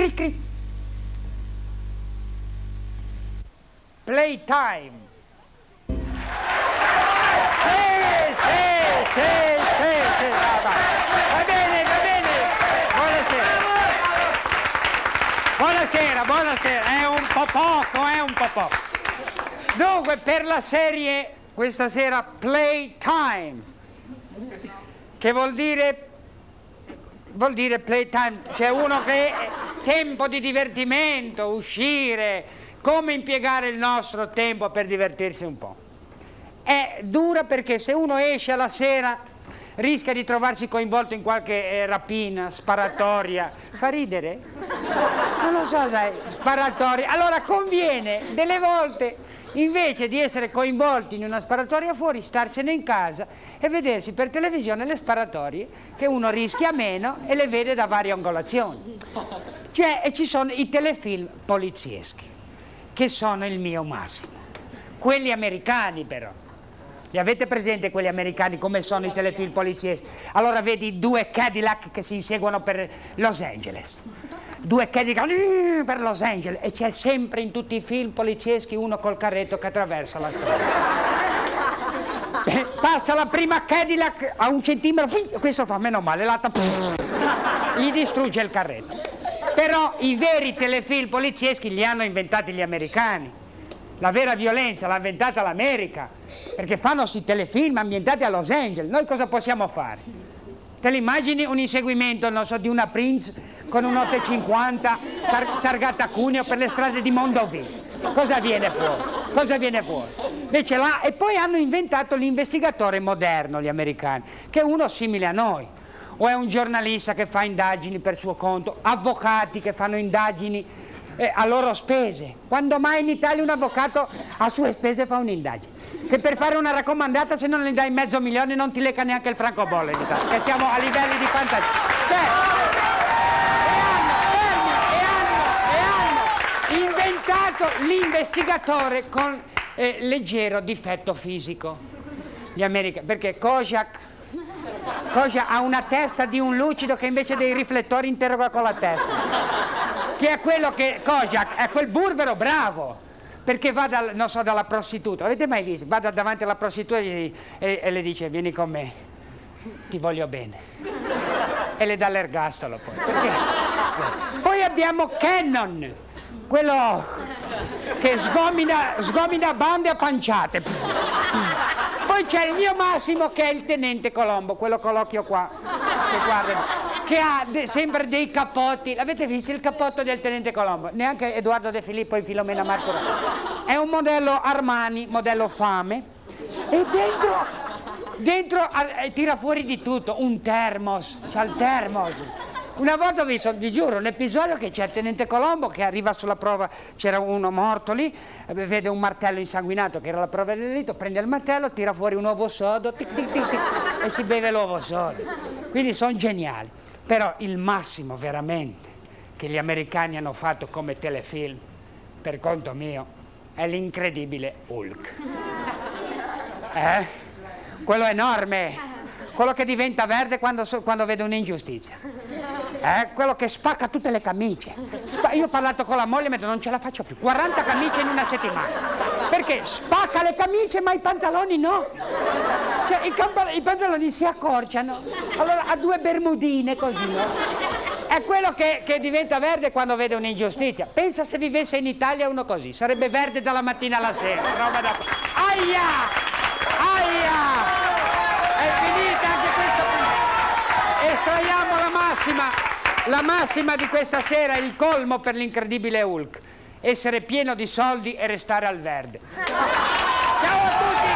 Cri cri. Playtime. Sì. Va bene. Buonasera. È un po' poco. Dunque, per la serie, questa sera, Playtime. Che vuol dire playtime, c'è uno che è tempo di divertimento, uscire, come impiegare il nostro tempo per divertirsi un po'. È dura perché se uno esce alla sera rischia di trovarsi coinvolto in qualche rapina, sparatoria. Fa ridere? Non lo so, sai, sparatoria. Allora conviene delle volte, invece di essere coinvolti in una sparatoria fuori, starsene in casa e vedersi per televisione le sparatorie, che uno rischia meno e le vede da varie angolazioni. Cioè, e ci sono i telefilm polizieschi, che sono il mio massimo. Quelli americani però. Li avete presente quelli americani come sono i telefilm polizieschi? Allora vedi due Cadillac che si inseguono per Los Angeles. Due Cadillac per Los Angeles. E c'è sempre in tutti i film polizieschi uno col carretto che attraversa la strada. Passa la prima Cadillac a 1 centimetro, questo fa meno male, l'altra gli distrugge il carretto. Però i veri telefilm polizieschi li hanno inventati gli americani. La vera violenza l'ha inventata l'America, perché fanno questi telefilm ambientati a Los Angeles. Noi cosa possiamo fare? Te l'immagini un inseguimento, non so, di una Prince con un 850 targata Cuneo per le strade di Mondovì? Cosa viene fuori? Invece là, e poi hanno inventato l'investigatore moderno, gli americani, che è uno simile a noi. O è un giornalista che fa indagini per suo conto, avvocati che fanno indagini a loro spese. Quando mai in Italia un avvocato a sue spese fa un'indagine? Che per fare una raccomandata, se non gli dai $500.000 non ti lecca neanche il francobollo in Italia, che siamo a livelli di fantasia. E hanno inventato l'investigatore con leggero difetto fisico, gli americani, perché Kojak ha una testa di un lucido che invece dei riflettori interroga con la testa. Che è quello che Kojak è quel burbero bravo, perché va dalla prostituta. Avete mai visto? Va davanti alla prostituta e le dice: vieni con me, ti voglio bene, e le dà l'ergastolo poi. Perché? Poi abbiamo Cannon, quello che sgomina bande a panciate. Poi c'è il mio massimo, che è il tenente Colombo, quello con l'occhio qua, che guarda, che ha sempre dei cappotti. L'avete visto il cappotto del tenente Colombo? Neanche Edoardo De Filippo e Filomena Marco. È un modello Armani, modello Fame, e dentro tira fuori di tutto, un termos, c'ha il termos. Una volta ho visto, vi giuro, un episodio che c'è il tenente Colombo che arriva sulla prova, c'era uno morto lì, vede un martello insanguinato che era la prova del delitto, prende il martello, tira fuori un uovo sodo, tic, tic, tic, tic, e si beve l'uovo sodo. Quindi sono geniali. Però il massimo veramente che gli americani hanno fatto come telefilm, per conto mio, è l'incredibile Hulk. Quello enorme, quello che diventa verde quando vede un'ingiustizia. Quello che spacca tutte le camicie. Io ho parlato con la moglie e mi ha detto: non ce la faccio più, 40 camicie in una settimana. Perché spacca le camicie ma i pantaloni no. Cioè i pantaloni si accorciano, allora ha 2 bermudine così, no? È quello che diventa verde quando vede un'ingiustizia. Pensa se vivesse in Italia uno così, sarebbe verde dalla mattina alla sera. Roba da... Aia! È finita anche questo. Estraiamo la massima di questa sera, il colmo per l'incredibile Hulk: essere pieno di soldi e restare al verde. Ciao a tutti!